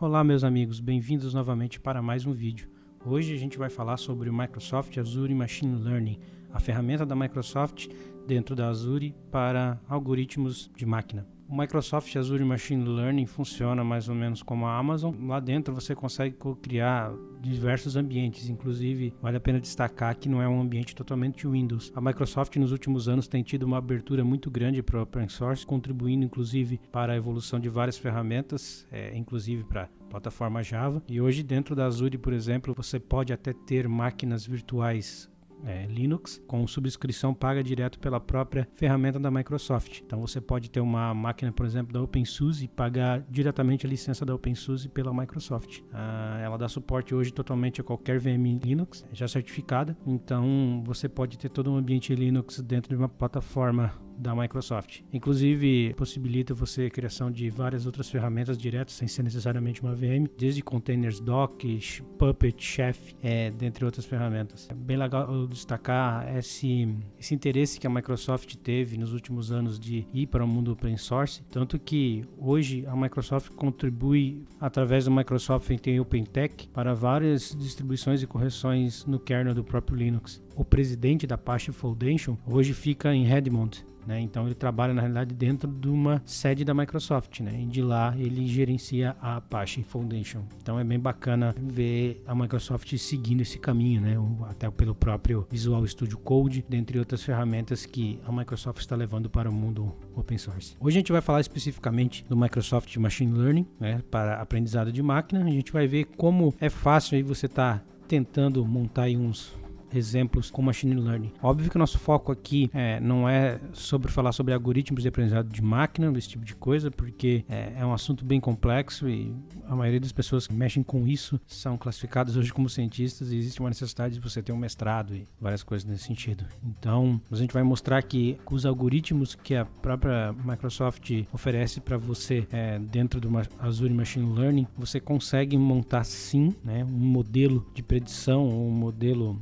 Olá meus amigos, bem-vindos novamente para mais um vídeo. Hoje a gente vai falar sobre o Microsoft Azure Machine Learning, a ferramenta da Microsoft dentro da Azure para algoritmos de máquina. O Microsoft Azure Machine Learning funciona mais ou menos como a Amazon. Lá dentro você consegue criar diversos ambientes, inclusive vale a pena destacar que não é um ambiente totalmente Windows. A Microsoft nos últimos anos tem tido uma abertura muito grande para o Open Source, contribuindo inclusive para a evolução de várias ferramentas, inclusive para plataforma Java. E hoje dentro da Azure, por exemplo, você pode até ter máquinas virtuais Linux com subscrição paga direto pela própria ferramenta da Microsoft. Então você pode ter uma máquina, por exemplo, da OpenSUSE e pagar diretamente a licença da OpenSUSE pela Microsoft. Ela dá suporte hoje totalmente a qualquer VM Linux, já certificada. Então você pode ter todo um ambiente Linux dentro de uma plataforma da Microsoft. Inclusive possibilita você a criação de várias outras ferramentas direto, sem ser necessariamente uma VM, desde containers Docker, Puppet, Chef, dentre outras ferramentas. É bem legal destacar esse interesse que a Microsoft teve nos últimos anos de ir para o mundo open source, tanto que hoje a Microsoft contribui através do Microsoft OpenTech para várias distribuições e correções no kernel do próprio Linux. O presidente da Apache Foundation hoje fica em Redmond, então ele trabalha na realidade dentro de uma sede da Microsoft, e de lá ele gerencia a Apache Foundation. Então é bem bacana ver a Microsoft seguindo esse caminho, até pelo próprio Visual Studio Code, dentre outras ferramentas que a Microsoft está levando para o mundo open source. Hoje a gente vai falar especificamente do Microsoft Machine Learning, para aprendizado de máquina. A gente vai ver como é fácil aí você estar tentando montar aí uns exemplos com Machine Learning. Óbvio que o nosso foco aqui não é sobre falar sobre algoritmos de aprendizado de máquina, desse tipo de coisa, porque é um assunto bem complexo e a maioria das pessoas que mexem com isso são classificadas hoje como cientistas e existe uma necessidade de você ter um mestrado e várias coisas nesse sentido. Então, a gente vai mostrar que os algoritmos que a própria Microsoft oferece para você dentro do Azure Machine Learning, você consegue montar sim, um modelo de predição, um modelo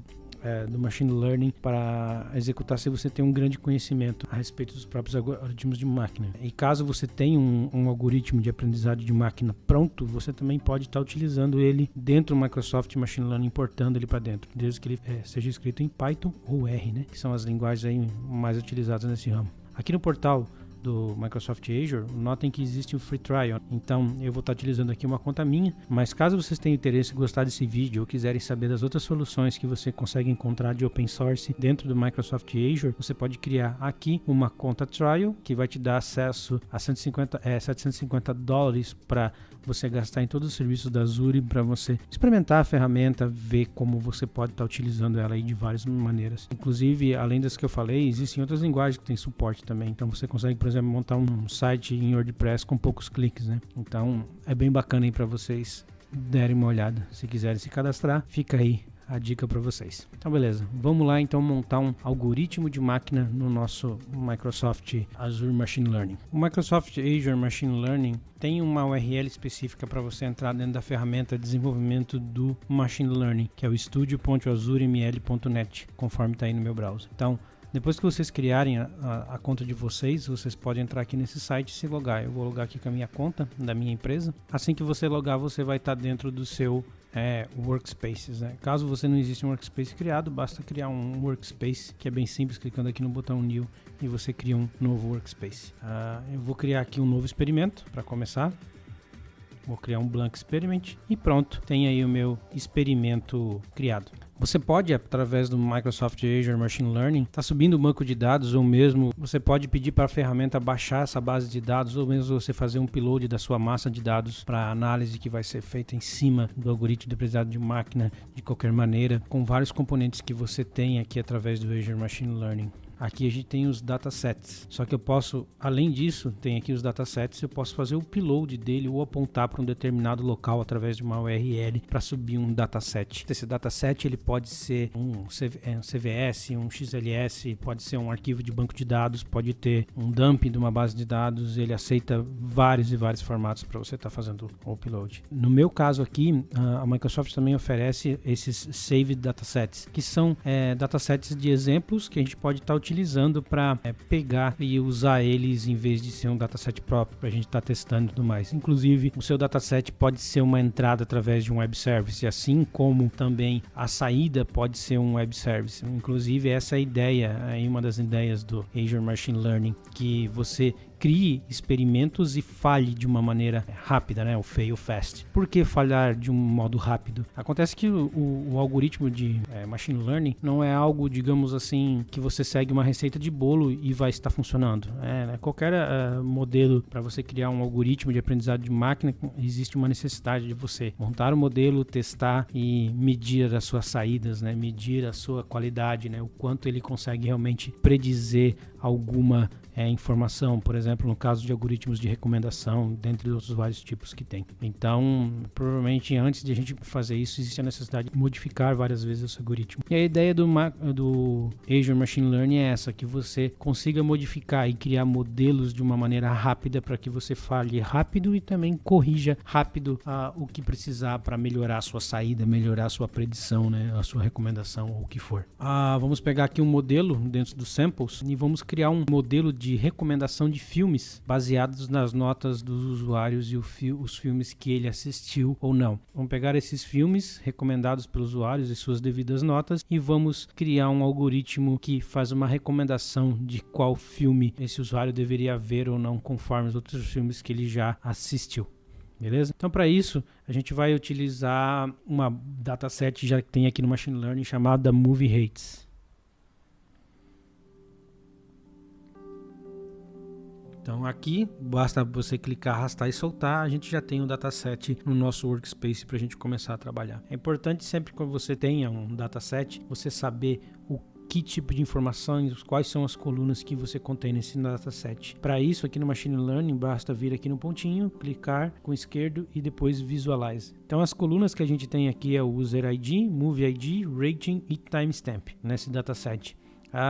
do Machine Learning para executar se você tem um grande conhecimento a respeito dos próprios algoritmos de máquina. E caso você tenha um algoritmo de aprendizado de máquina pronto, você também pode estar utilizando ele dentro do Microsoft Machine Learning, importando ele para dentro, desde que ele seja escrito em Python ou R, que são as linguagens aí mais utilizadas nesse ramo. Aqui no portal do Microsoft Azure, notem que existe o Free Trial, então eu vou estar utilizando aqui uma conta minha, mas caso vocês tenham interesse em gostar desse vídeo ou quiserem saber das outras soluções que você consegue encontrar de open source dentro do Microsoft Azure, você pode criar aqui uma conta trial que vai te dar acesso a $750 para você gastar em todos os serviços da Azure, para você experimentar a ferramenta, ver como você pode estar utilizando ela aí de várias maneiras. Inclusive, além das que eu falei, existem outras linguagens que têm suporte também, então você consegue, por exemplo, montar um site em WordPress com poucos cliques, Então é bem bacana aí para vocês derem uma olhada. Se quiserem se cadastrar, fica aí a dica para vocês. Então beleza, vamos lá então montar um algoritmo de máquina no nosso Microsoft Azure Machine Learning. O Microsoft Azure Machine Learning tem uma URL específica para você entrar dentro da ferramenta de desenvolvimento do Machine Learning, que é o studio.azureml.net, conforme está aí no meu browser. Então, depois que vocês criarem a conta de vocês podem entrar aqui nesse site e se logar. Eu vou logar aqui com a minha conta da minha empresa. Assim que você logar, você vai estar dentro do seu Workspaces. Caso você não exista um Workspace criado, basta criar um Workspace, que é bem simples, clicando aqui no botão New e você cria um novo Workspace. Eu vou criar aqui um novo experimento para começar. Vou criar um blank experiment e pronto, tem aí o meu experimento criado. Você pode, através do Microsoft Azure Machine Learning, estar subindo um banco de dados, ou mesmo você pode pedir para a ferramenta baixar essa base de dados, ou mesmo você fazer um upload da sua massa de dados para a análise que vai ser feita em cima do algoritmo de aprendizado de máquina, de qualquer maneira, com vários componentes que você tem aqui através do Azure Machine Learning. Aqui a gente tem os datasets, só que eu posso, além disso, tem aqui os datasets, eu posso fazer o upload dele ou apontar para um determinado local através de uma URL para subir um dataset. Esse dataset ele pode ser um CVS, um XLS, pode ser um arquivo de banco de dados, pode ter um dump de uma base de dados, ele aceita vários e vários formatos para você estar fazendo o upload. No meu caso aqui, a Microsoft também oferece esses Saved Datasets, que são datasets de exemplos que a gente pode estar utilizando utilizando para pegar e usar eles em vez de ser um dataset próprio para a gente estar testando e tudo mais. Inclusive, o seu dataset pode ser uma entrada através de um web service, assim como também a saída pode ser um web service. Inclusive, essa é a ideia, uma das ideias do Azure Machine Learning, que você crie experimentos e falhe de uma maneira rápida, né? O fail fast. Por que falhar de um modo rápido? Acontece que o algoritmo de machine learning não é algo, digamos assim, que você segue uma receita de bolo e vai estar funcionando. Qualquer modelo, para você criar um algoritmo de aprendizado de máquina, existe uma necessidade de você montar o modelo, testar e medir as suas saídas, né? Medir a sua qualidade, né? O quanto ele consegue realmente predizer alguma informação, por exemplo, no caso de algoritmos de recomendação, dentre outros vários tipos que tem. Então, provavelmente antes de a gente fazer isso, existe a necessidade de modificar várias vezes esse algoritmo. E a ideia do Azure Machine Learning é essa, que você consiga modificar e criar modelos de uma maneira rápida para que você fale rápido e também corrija rápido o que precisar para melhorar a sua saída, melhorar a sua predição, né, a sua recomendação ou o que for. Vamos pegar aqui um modelo dentro dos samples e vamos criar um modelo de recomendação de filmes baseados nas notas dos usuários e os filmes que ele assistiu ou não. Vamos pegar esses filmes recomendados pelos usuários e suas devidas notas e vamos criar um algoritmo que faz uma recomendação de qual filme esse usuário deveria ver ou não, conforme os outros filmes que ele já assistiu. Beleza? Então, para isso, a gente vai utilizar uma dataset já que tem aqui no Machine Learning chamada Movie Rates. Então aqui, basta você clicar, arrastar e soltar, a gente já tem um dataset no nosso workspace para a gente começar a trabalhar. É importante sempre que você tenha um dataset, você saber o que tipo de informações, quais são as colunas que você contém nesse dataset. Para isso, aqui no Machine Learning, basta vir aqui no pontinho, clicar com o esquerdo e depois Visualize. Então as colunas que a gente tem aqui é o User ID, Movie ID, Rating e Timestamp nesse dataset.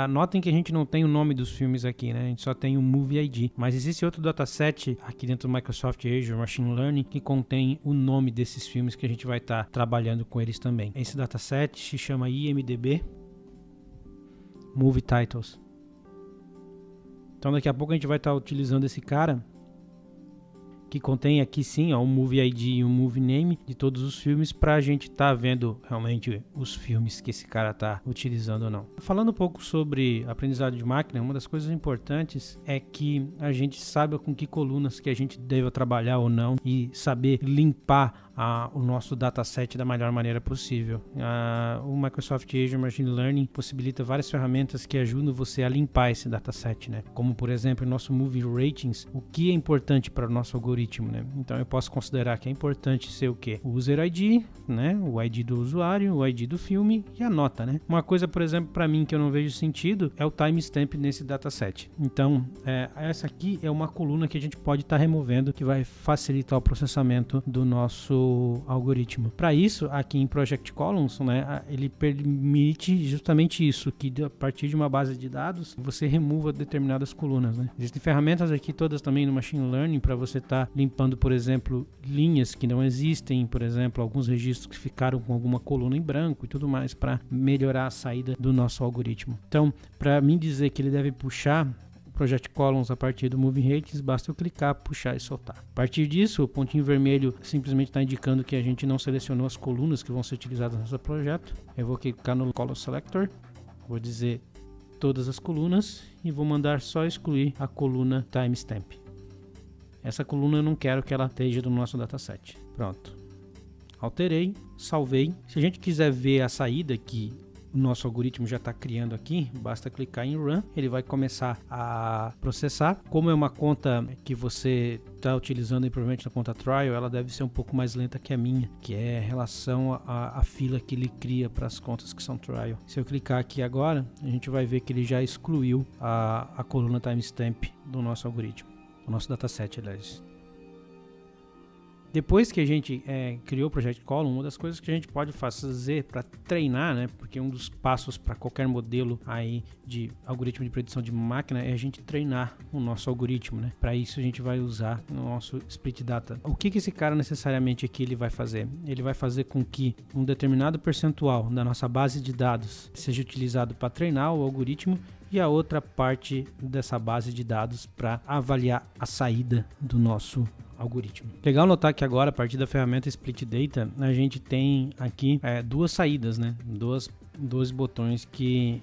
Notem que a gente não tem o nome dos filmes aqui, né? A gente só tem o Movie ID. Mas existe outro dataset aqui dentro do Microsoft Azure Machine Learning que contém o nome desses filmes que a gente vai estar trabalhando com eles também. Esse dataset se chama IMDb Movie Titles. Então daqui a pouco a gente vai estar utilizando esse cara que contém aqui sim um Movie ID e um Movie Name de todos os filmes para a gente estar vendo realmente os filmes que esse cara está utilizando ou não. Falando um pouco sobre aprendizado de máquina, uma das coisas importantes é que a gente saiba com que colunas que a gente deve trabalhar ou não e saber limpar o nosso dataset da melhor maneira possível. O Microsoft Azure Machine Learning possibilita várias ferramentas que ajudam você a limpar esse dataset, né? Como por exemplo, o nosso Movie Ratings, o que é importante para o nosso algoritmo, né? Então eu posso considerar que é importante ser o quê? O User ID, né? O ID do usuário, o ID do filme e a nota, né? Uma coisa, por exemplo, para mim que eu não vejo sentido é o timestamp nesse dataset. Então, essa aqui é uma coluna que a gente pode estar removendo que vai facilitar o processamento do nosso algoritmo. Para isso, aqui em Project Columns, né, ele permite justamente isso, que a partir de uma base de dados, você remova determinadas colunas, né? Existem ferramentas aqui todas também no Machine Learning para você estar limpando, por exemplo, linhas que não existem, por exemplo, alguns registros que ficaram com alguma coluna em branco e tudo mais para melhorar a saída do nosso algoritmo. Então, para mim dizer que ele deve puxar Project Columns a partir do Movie Rates, basta eu clicar, puxar e soltar. A partir disso, o pontinho vermelho simplesmente está indicando que a gente não selecionou as colunas que vão ser utilizadas no nosso projeto. Eu vou clicar no Column Selector, vou dizer todas as colunas e vou mandar só excluir a coluna Timestamp. Essa coluna eu não quero que ela esteja no nosso dataset. Pronto. Alterei, salvei. Se a gente quiser ver a saída que o nosso algoritmo já está criando aqui, basta clicar em Run, ele vai começar a processar. Como é uma conta que você está utilizando provavelmente na conta Trial, ela deve ser um pouco mais lenta que a minha, que é em relação à fila que ele cria para as contas que são Trial. Se eu clicar aqui agora, a gente vai ver que ele já excluiu a coluna Timestamp do nosso algoritmo, do nosso dataset, aliás. Depois que a gente criou o Project Column, uma das coisas que a gente pode fazer para treinar, né, porque um dos passos para qualquer modelo aí de algoritmo de predição de máquina é a gente treinar o nosso algoritmo, né? Para isso a gente vai usar o nosso Split Data. O que esse cara necessariamente aqui ele vai fazer? Ele vai fazer com que um determinado percentual da nossa base de dados seja utilizado para treinar o algoritmo e a outra parte dessa base de dados para avaliar a saída do nosso algoritmo. Legal notar que agora, a partir da ferramenta Split Data, a gente tem aqui duas saídas, né? Dois botões que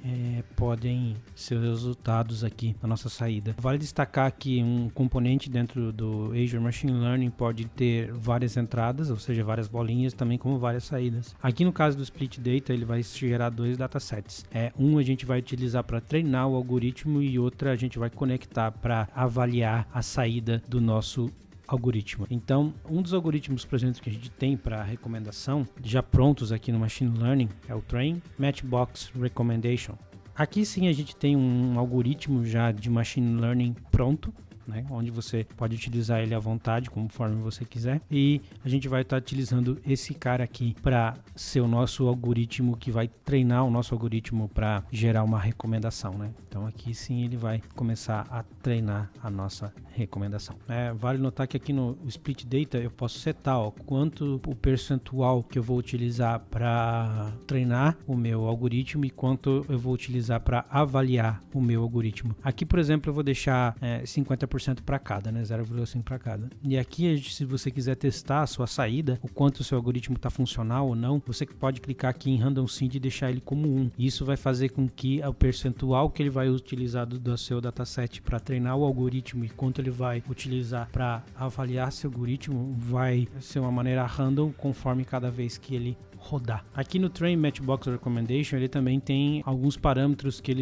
podem ser resultados aqui na nossa saída. Vale destacar que um componente dentro do Azure Machine Learning pode ter várias entradas, ou seja, várias bolinhas, também como várias saídas. Aqui no caso do Split Data, ele vai gerar dois datasets. Um a gente vai utilizar para treinar o algoritmo e outra a gente vai conectar para avaliar a saída do nosso algoritmo. Então, um dos algoritmos, por exemplo, que a gente tem para recomendação, já prontos aqui no Machine Learning, é o Train Matchbox Recommendation. Aqui sim a gente tem um algoritmo já de Machine Learning pronto, né, onde você pode utilizar ele à vontade, conforme você quiser, e a gente vai estar utilizando esse cara aqui para ser o nosso algoritmo que vai treinar o nosso algoritmo para gerar uma recomendação, né? Então aqui sim ele vai começar a treinar a nossa recomendação. Vale notar que aqui no Split Data eu posso setar quanto o percentual que eu vou utilizar para treinar o meu algoritmo e quanto eu vou utilizar para avaliar o meu algoritmo. Aqui, por exemplo, eu vou deixar 50% para cada, né? 0,5 para cada. E aqui, se você quiser testar a sua saída, o quanto o seu algoritmo está funcional ou não, você pode clicar aqui em Random Seed e deixar ele como 1. Isso vai fazer com que o percentual que ele vai utilizar do seu dataset para treinar o algoritmo e quanto ele vai utilizar para avaliar seu algoritmo vai ser uma maneira random conforme cada vez que ele rodar. Aqui no Train Matchbox Recommendation ele também tem alguns parâmetros que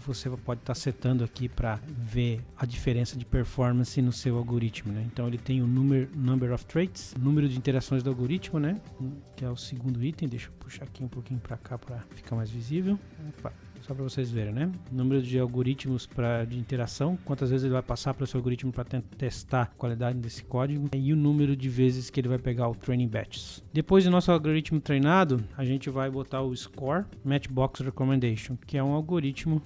você pode estar setando aqui para ver a diferença de performance no seu algoritmo, né? Então ele tem o number of traits, número de interações do algoritmo, né? Que é o segundo item. Deixa eu puxar aqui um pouquinho para cá para ficar mais visível. Opa. Só para vocês verem, né? Número de algoritmos de interação, quantas vezes ele vai passar para o seu algoritmo para testar a qualidade desse código e o número de vezes que ele vai pegar o training batches. Depois do nosso algoritmo treinado, a gente vai botar o Score Matchbox Recommendation, que é um algoritmo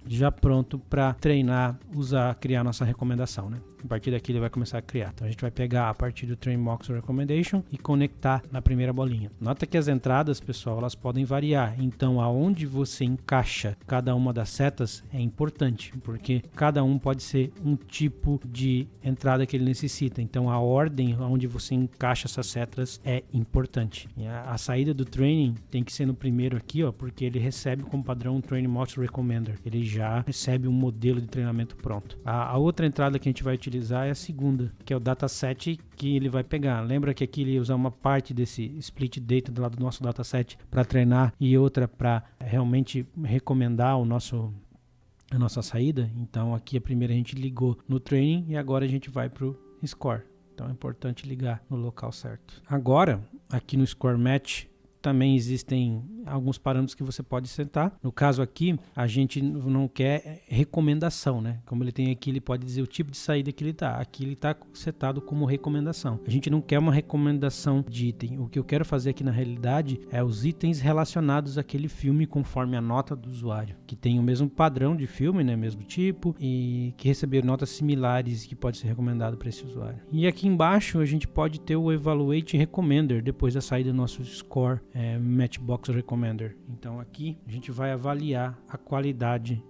já pronto para treinar, criar nossa recomendação, né? A partir daqui ele vai começar a criar. Então a gente vai pegar a partir do Train Box Recommendation e conectar na primeira bolinha. Nota que as entradas, pessoal, elas podem variar. Então aonde você encaixa cada uma das setas é importante, porque cada um pode ser um tipo de entrada que ele necessita. Então a ordem onde você encaixa essas setas é importante. E a saída do training tem que ser no primeiro aqui, ó, porque ele recebe como padrão um Train Box Recommender. Ele já recebe um modelo de treinamento pronto. A outra entrada que a gente vai utilizar é a segunda, que é o dataset que ele vai pegar. Lembra que aqui ele usa uma parte desse split data do lado do nosso dataset para treinar e outra para realmente recomendar a nossa saída. Então aqui a primeira a gente ligou no training e agora a gente vai para o score. Então é importante ligar no local certo. Agora, aqui no score match, também existem alguns parâmetros que você pode setar. No caso aqui, a gente não quer recomendação, né? Como ele tem aqui, ele pode dizer o tipo de saída que ele está. Aqui ele está setado como recomendação. A gente não quer uma recomendação de item. O que eu quero fazer aqui na realidade é os itens relacionados àquele filme conforme a nota do usuário, que tem o mesmo padrão de filme, né? Mesmo tipo, e que receber notas similares que pode ser recomendado para esse usuário. E aqui embaixo a gente pode ter o Evaluate Recommender depois da saída do nosso score Matchbox Recommender. Então aqui a gente vai avaliar a qualidade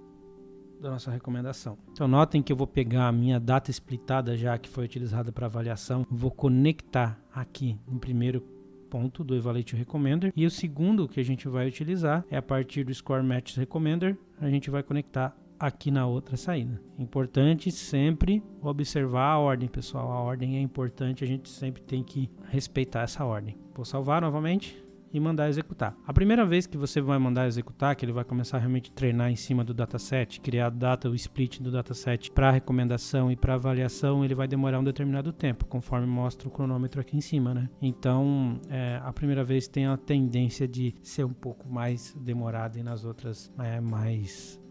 da nossa recomendação. Então notem que eu vou pegar a minha data splitada já que foi utilizada para avaliação, vou conectar aqui no primeiro ponto do Evaluate Recommender e o segundo que a gente vai utilizar é a partir do Score Match Recommender, a gente vai conectar aqui na outra saída. Importante sempre observar a ordem, pessoal. A ordem é importante, a gente sempre tem que respeitar essa ordem. Vou salvar novamente e mandar executar. A primeira vez que você vai mandar executar, que ele vai começar a realmente treinar em cima do dataset, criar o split do dataset para recomendação e para avaliação, ele vai demorar um determinado tempo, conforme mostra o cronômetro aqui em cima, né? Então, a primeira vez tem a tendência de ser um pouco mais demorada e nas outras mais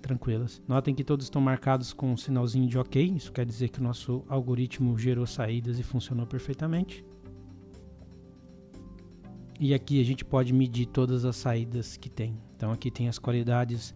tranquilas. Notem que todos estão marcados com um sinalzinho de OK, isso quer dizer que o nosso algoritmo gerou saídas e funcionou perfeitamente. E aqui a gente pode medir todas as saídas que tem. Então aqui tem as qualidades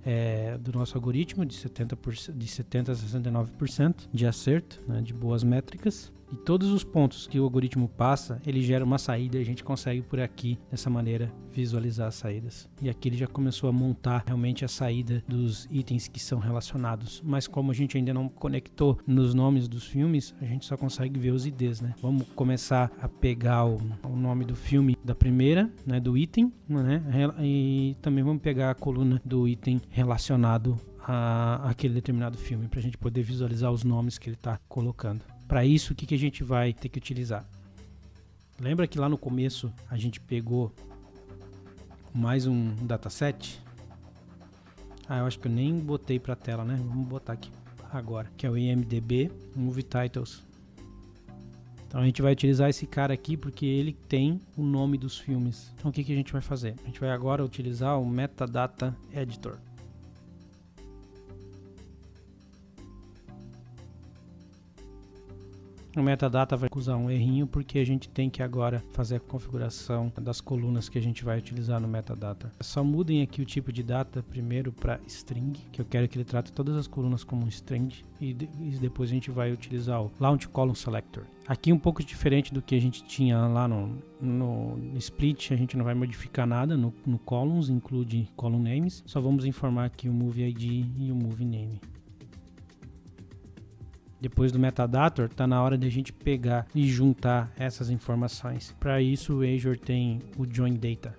do nosso algoritmo de 70% a 69% de acerto, né, de boas métricas. E todos os pontos que o algoritmo passa, ele gera uma saída e a gente consegue por aqui, dessa maneira, visualizar as saídas. E aqui ele já começou a montar realmente a saída dos itens que são relacionados. Mas como a gente ainda não conectou nos nomes dos filmes, a gente só consegue ver os IDs, né? Vamos começar a pegar o nome do filme da primeira, né, do item, né? E também vamos pegar a coluna do item relacionado àquele determinado filme, para a gente poder visualizar os nomes que ele está colocando. Para isso, o que a gente vai ter que utilizar? Lembra que lá no começo a gente pegou mais um dataset? Eu acho que eu nem botei para a tela, né? Vamos botar aqui agora, que é o IMDb Movie Titles. Então a gente vai utilizar esse cara aqui porque ele tem o nome dos filmes. Então o que a gente vai fazer? A gente vai agora utilizar o Metadata Editor. O metadata vai usar um errinho porque a gente tem que agora fazer a configuração das colunas que a gente vai utilizar no metadata. Só mudem aqui o tipo de data primeiro para string, que eu quero que ele trate todas as colunas como string, e depois a gente vai utilizar o Launch Column Selector. Aqui um pouco diferente do que a gente tinha lá no split, a gente não vai modificar nada no columns, include column names, só vamos informar aqui o Movie ID e o Movie Name. Depois do metadator, está na hora de a gente pegar e juntar essas informações. Para isso, o Azure tem o Join Data.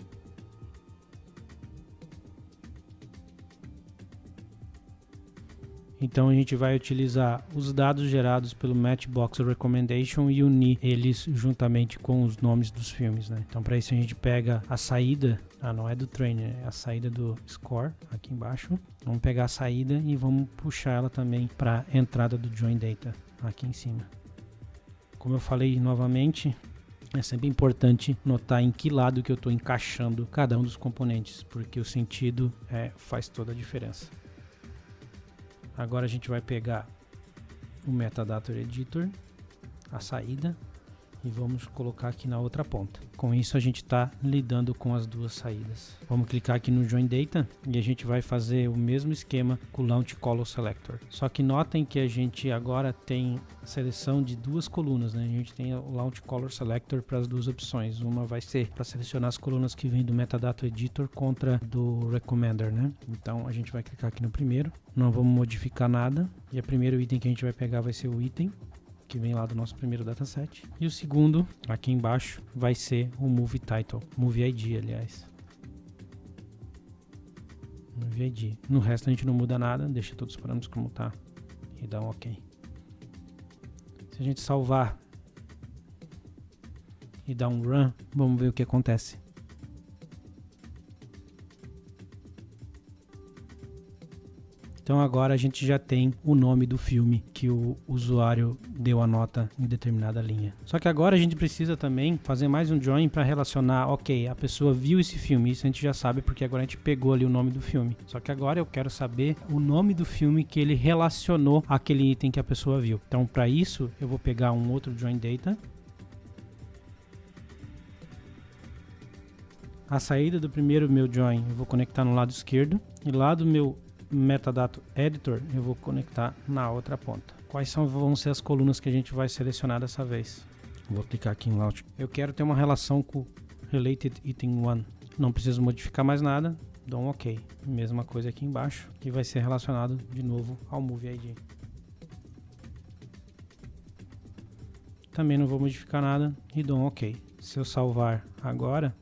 Então a gente vai utilizar os dados gerados pelo Matchbox Recommendation e unir eles juntamente com os nomes dos filmes, né? Então para isso a gente pega a saída, não é do trainer, é a saída do score aqui embaixo. Vamos pegar a saída e vamos puxar ela também para a entrada do Join Data aqui em cima. Como eu falei novamente, é sempre importante notar em que lado que eu estou encaixando cada um dos componentes, porque o sentido faz toda a diferença. Agora a gente vai pegar o Metadata Editor, a saída, e vamos colocar aqui na outra ponta. Com isso a gente está lidando com as duas saídas. Vamos clicar aqui no Join Data e a gente vai fazer o mesmo esquema com o Launch Column Selector. Só que notem que a gente agora tem seleção de duas colunas, né? A gente tem o Launch Color Selector para as duas opções. Uma vai ser para selecionar as colunas que vêm do Metadata Editor contra do Recommender, né? Então a gente vai clicar aqui no primeiro, não vamos modificar nada, e o primeiro item que a gente vai pegar vai ser o item que vem lá do nosso primeiro dataset. E o segundo, aqui embaixo, vai ser o Movie Title, Movie ID, aliás. Movie ID. No resto a gente não muda nada, deixa todos os parâmetros como tá e dá um OK. Se a gente salvar e dar um Run, vamos ver o que acontece. Então agora a gente já tem o nome do filme que o usuário deu a nota em determinada linha. Só que agora a gente precisa também fazer mais um join para relacionar, ok, a pessoa viu esse filme, isso a gente já sabe porque agora a gente pegou ali o nome do filme. Só que agora eu quero saber o nome do filme que ele relacionou àquele item que a pessoa viu. Então para isso eu vou pegar um outro join data. A saída do primeiro meu join eu vou conectar no lado esquerdo e lá do meu Metadata Editor eu vou conectar na outra ponta. Quais vão ser as colunas que a gente vai selecionar dessa vez? Vou clicar aqui em Launch. Eu quero ter uma relação com Related Item 1. Não preciso modificar mais nada, dou um OK. Mesma coisa aqui embaixo, que vai ser relacionado de novo ao Movie ID. Também não vou modificar nada e dou um OK. Se eu salvar agora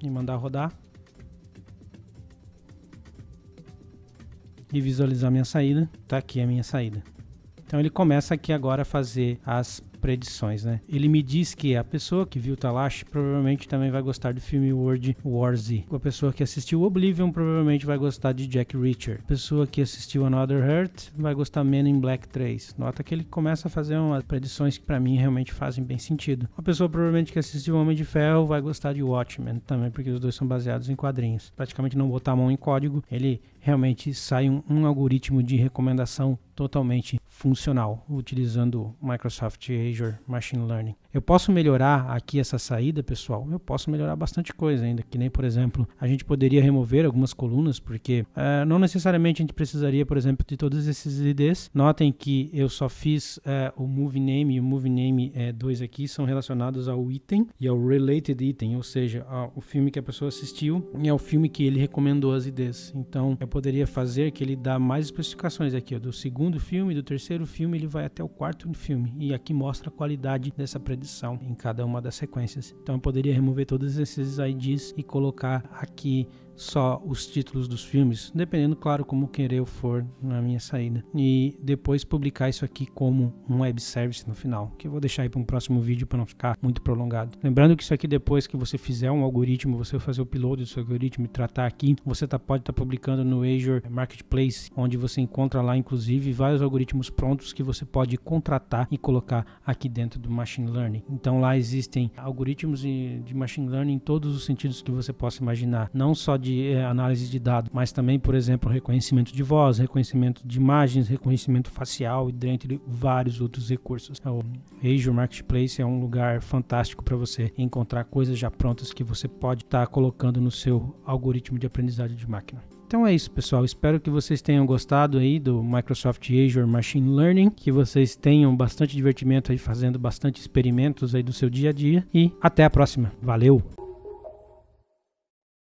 e mandar rodar, e visualizar minha saída, tá aqui a minha saída. Então ele começa aqui agora a fazer as predições, né? Ele me diz que a pessoa que viu Talash provavelmente também vai gostar do filme World War Z. A pessoa que assistiu Oblivion provavelmente vai gostar de Jack Reacher. A pessoa que assistiu Another Earth vai gostar Men in Black 3. Nota que ele começa a fazer umas predições que para mim realmente fazem bem sentido. A pessoa provavelmente que assistiu Homem de Ferro vai gostar de Watchmen também, porque os dois são baseados em quadrinhos. Praticamente não botar a mão em código, ele realmente sai um algoritmo de recomendação totalmente funcional, utilizando o Microsoft Azure Machine Learning. Eu posso melhorar aqui essa saída, pessoal? Eu posso melhorar bastante coisa ainda, que nem, por exemplo, a gente poderia remover algumas colunas, porque não necessariamente a gente precisaria, por exemplo, de todos esses IDs. Notem que eu só fiz o Movie Name e o Movie Name 2 aqui são relacionados ao item e ao Related Item, ou seja, o filme que a pessoa assistiu e ao filme que ele recomendou as IDs. Então, eu poderia fazer que ele dá mais especificações aqui, ó, do segundo filme, do terceiro filme, ele vai até o quarto filme, e aqui mostra a qualidade dessa predição em cada uma das sequências. Então eu poderia remover todos esses IDs e colocar aqui só os títulos dos filmes, dependendo, claro, como querer eu for na minha saída, e depois publicar isso aqui como um web service no final, que eu vou deixar aí para um próximo vídeo para não ficar muito prolongado. Lembrando que isso aqui, depois que você fizer um algoritmo, você fazer o upload do seu algoritmo e tratar aqui, você pode estar publicando no Azure Marketplace, onde você encontra lá inclusive vários algoritmos prontos que você pode contratar e colocar aqui dentro do Machine Learning. Então lá existem algoritmos de Machine Learning em todos os sentidos que você possa imaginar, não só de análise de dados, mas também, por exemplo, reconhecimento de voz, reconhecimento de imagens, reconhecimento facial e dentre vários outros recursos. O Azure Marketplace é um lugar fantástico para você encontrar coisas já prontas que você pode estar colocando no seu algoritmo de aprendizagem de máquina. Então é isso, pessoal. Espero que vocês tenham gostado aí do Microsoft Azure Machine Learning, que vocês tenham bastante divertimento aí fazendo bastante experimentos aí do seu dia a dia, e até a próxima. Valeu!